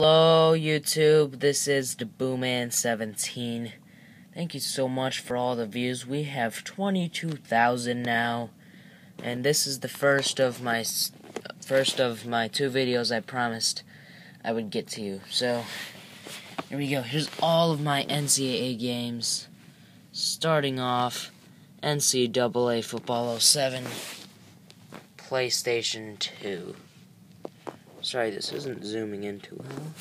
Hello YouTube, this is the Booman17. Thank you so much for all the views. We have 22,000 now, and this is the first of my two videos I promised I would get to you. So here we go. Here's all of my NCAA games. Starting off, NCAA Football 07, PlayStation 2. Sorry, this isn't zooming in too well.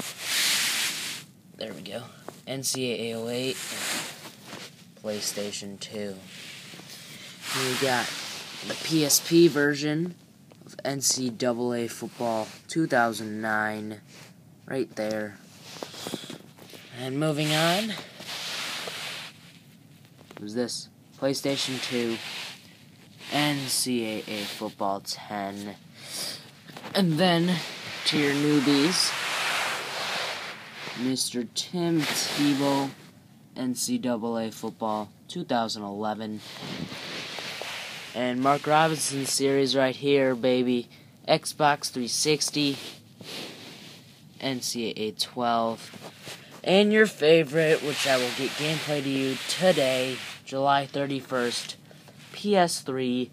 There we go. NCAA 08, PlayStation 2. Here we got the PSP version of NCAA Football 2009, right there. And moving on, who's this? PlayStation 2, NCAA Football 10. And then, to your newbies, Mr. Tim Tebow, NCAA Football 2011. And Mark Robinson's series right here, baby. Xbox 360, NCAA 12. And your favorite, which I will get gameplay to you today, July 31st, PS3,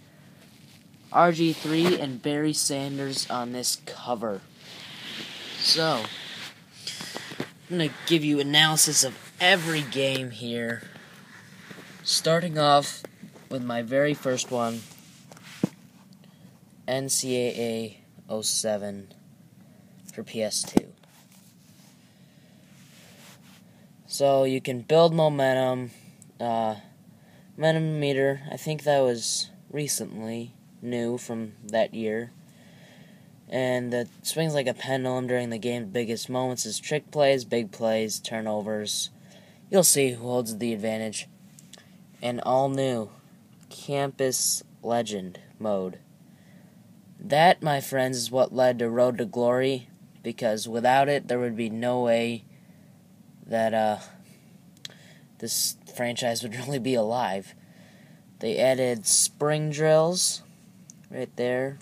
RG3 and Barry Sanders on this cover. So, I'm going to give you analysis of every game here, starting off with my very first one, NCAA 07 for PS2. So, you can build momentum, momentum meter. I think that was recently new from that year. And it swings like a pendulum during the game's biggest moments as trick plays, big plays, turnovers. You'll see who holds the advantage. And all new Campus Legend mode. That, my friends, is what led to Road to Glory, because without it, there would be no way that this franchise would really be alive. They added spring drills right there.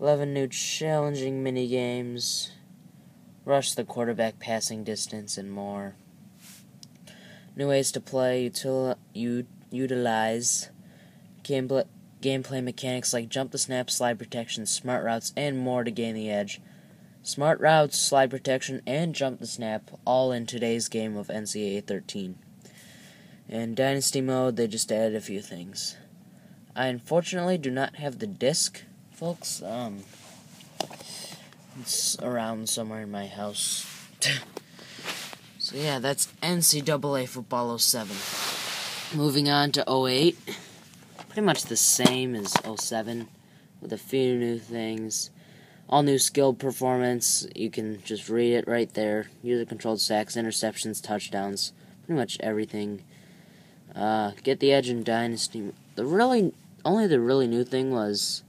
11 new challenging minigames, rush the quarterback passing distance, and more. New ways to play, utilize gameplay mechanics like jump the snap, slide protection, smart routes, and more to gain the edge. Smart routes, slide protection, and jump the snap, all in today's game of NCAA 13. In Dynasty mode, they just added a few things. I unfortunately do not have the disc, folks. It's around somewhere in my house. So yeah, that's NCAA Football 07. Moving on to 08. Pretty much the same as 07, with a few new things. All new skill performance. You can just read it right there. User-controlled sacks, interceptions, touchdowns. Pretty much everything. Get the edge in Dynasty. Only the really new thing was,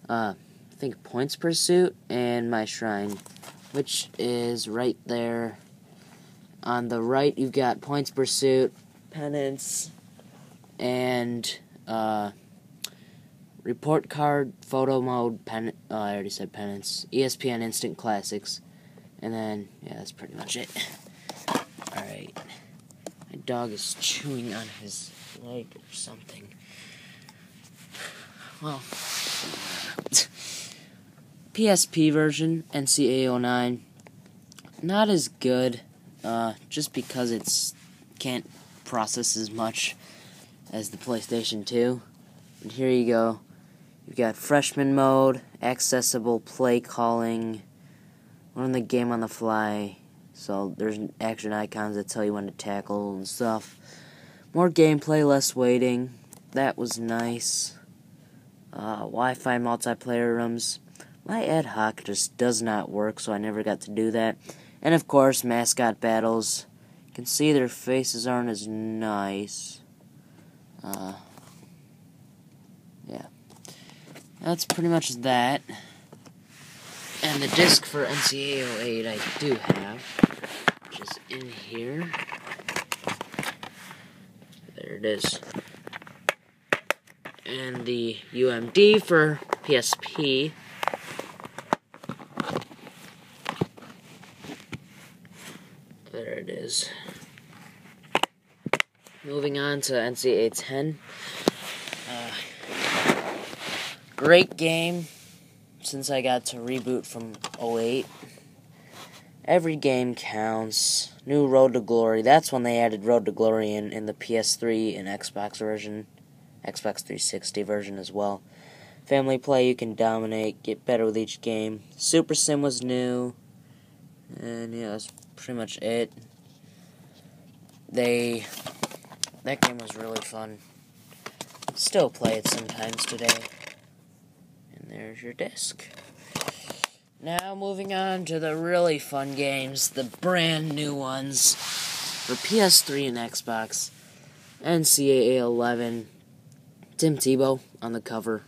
I think, points pursuit and my shrine, which is right there. On the right, you've got points pursuit, penance, and report card, photo mode, I already said penance, ESPN Instant Classics, and then, yeah, that's pretty much it. Alright. My dog is chewing on his leg or something. Well, PSP version, NCAA 09, not as good, just because it's can't process as much as the PlayStation 2. And here you go. You've got freshman mode, accessible play calling, run the game on the fly. So there's action icons that tell you when to tackle and stuff. More gameplay, less waiting. That was nice. Wi-Fi multiplayer rooms. My ad hoc just does not work, so I never got to do that. And of course, mascot battles. You can see their faces aren't as nice. Yeah. That's pretty much that. And the disc for NCAA 08 I do have, which is in here. There it is. And the UMD for PSP There it is. Moving on to NCAA 10. Great game since I got to reboot from 08. Every game counts. New Road to Glory. That's when they added Road to Glory in the PS3 and Xbox version. Xbox 360 version as well. Family play, you can dominate, get better with each game. Super Sim was new. And yeah, that's pretty much it. That game was really fun. Still play it sometimes today. And there's your disc. Now moving on to the really fun games, the brand new ones for PS3 and Xbox. NCAA 11, Tim Tebow on the cover.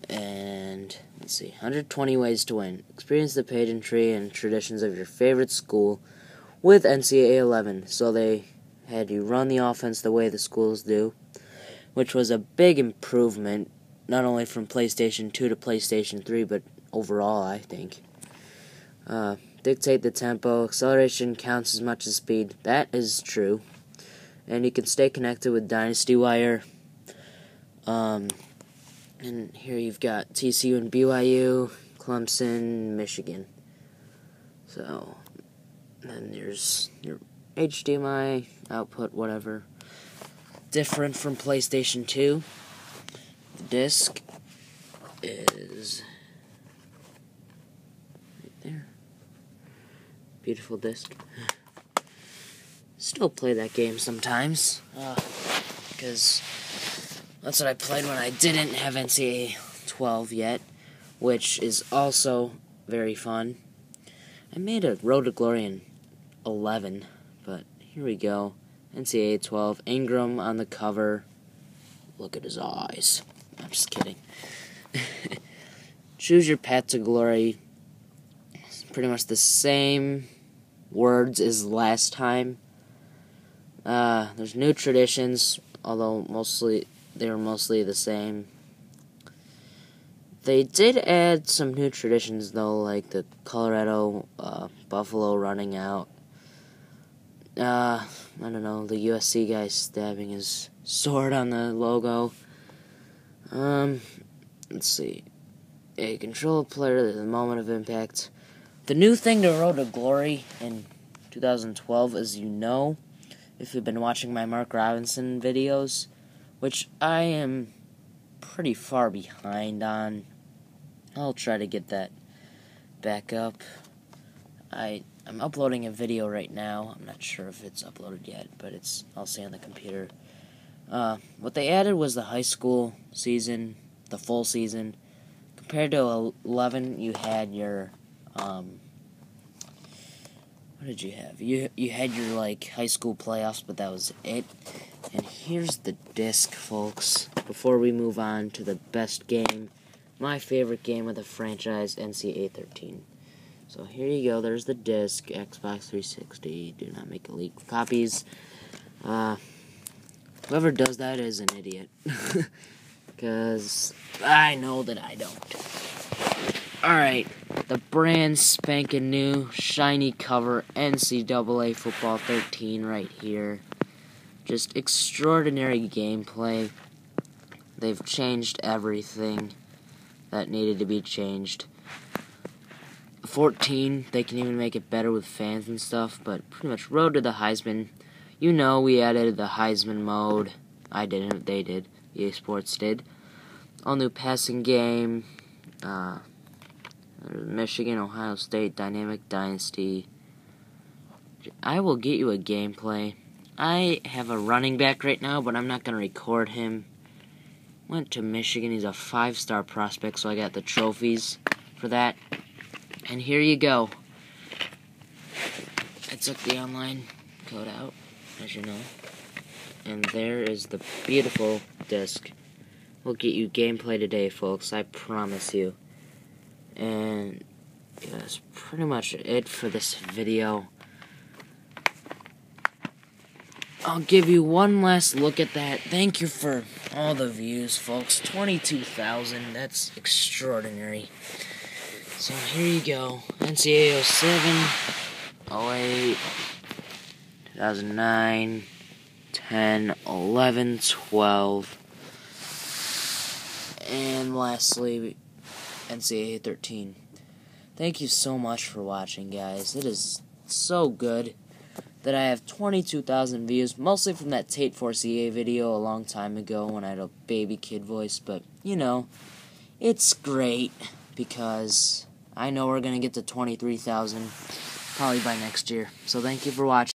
And let's see, 120 ways to win. Experience the pageantry and traditions of your favorite school with NCAA 11. So they had you run the offense the way the schools do, which was a big improvement, not only from PlayStation 2 to PlayStation 3, but overall, I think. Dictate the tempo. Acceleration counts as much as speed. That is true. And you can stay connected with Dynasty Wire. And here you've got TCU and BYU, Clemson, Michigan. So, then there's your HDMI output, whatever. Different from PlayStation 2. The disc is right there. Beautiful disc. Still play that game sometimes. Because that's what I played when I didn't have NCAA 12 yet, which is also very fun. I made a Road to Glory in 11, but here we go. NCAA 12, Ingram on the cover. Look at his eyes. I'm just kidding. Choose your path to glory. It's pretty much the same words as last time. There's new traditions, although they were mostly the same. They did add some new traditions, though, like the Colorado buffalo running out. I don't know, the USC guy stabbing his sword on the logo. Let's see. A control a player at the moment of impact. The new thing to Road to Glory in 2012, as you know, if you've been watching my Mark Robinson videos, which I am pretty far behind on. I'll try to get that back up. I'm uploading a video right now. I'm not sure if it's uploaded yet, but I'll say on the computer. What they added was the high school season, the full season. Compared to 11, you had your, what did you have? You had your, high school playoffs, but that was it. And here's the disc, folks, before we move on to the best game, my favorite game of the franchise, NCAA 13. So here you go, there's the disc, Xbox 360, do not make illegal copies. Whoever does that is an idiot. Because I know that I don't. Alright, the brand spanking new, shiny cover, NCAA Football 13 right here. Just extraordinary gameplay. They've changed everything that needed to be changed. 14, they can even make it better with fans and stuff, but pretty much Road to the Heisman. You know, we added the Heisman mode. I didn't, they did. EA Sports did. All new passing game. Michigan, Ohio State, Dynamic Dynasty. I will get you a gameplay. I have a running back right now, but I'm not going to record him. Went to Michigan. He's a 5-star prospect, so I got the trophies for that. And here you go. I took the online code out, as you know. And there is the beautiful disc. We'll get you gameplay today, folks. I promise you. And yeah, that's pretty much it for this video. I'll give you one last look at that. Thank you for all the views, folks. 22,000. That's extraordinary. So here you go. NCAA 07. 08, 2009, 10, 11, 12, and lastly, NCAA 13. Thank you so much for watching, guys. It is so good that I have 22,000 views, mostly from that Tate Force EA video a long time ago when I had a baby kid voice, but, you know, it's great because I know we're going to get to 23,000 probably by next year. So thank you for watching.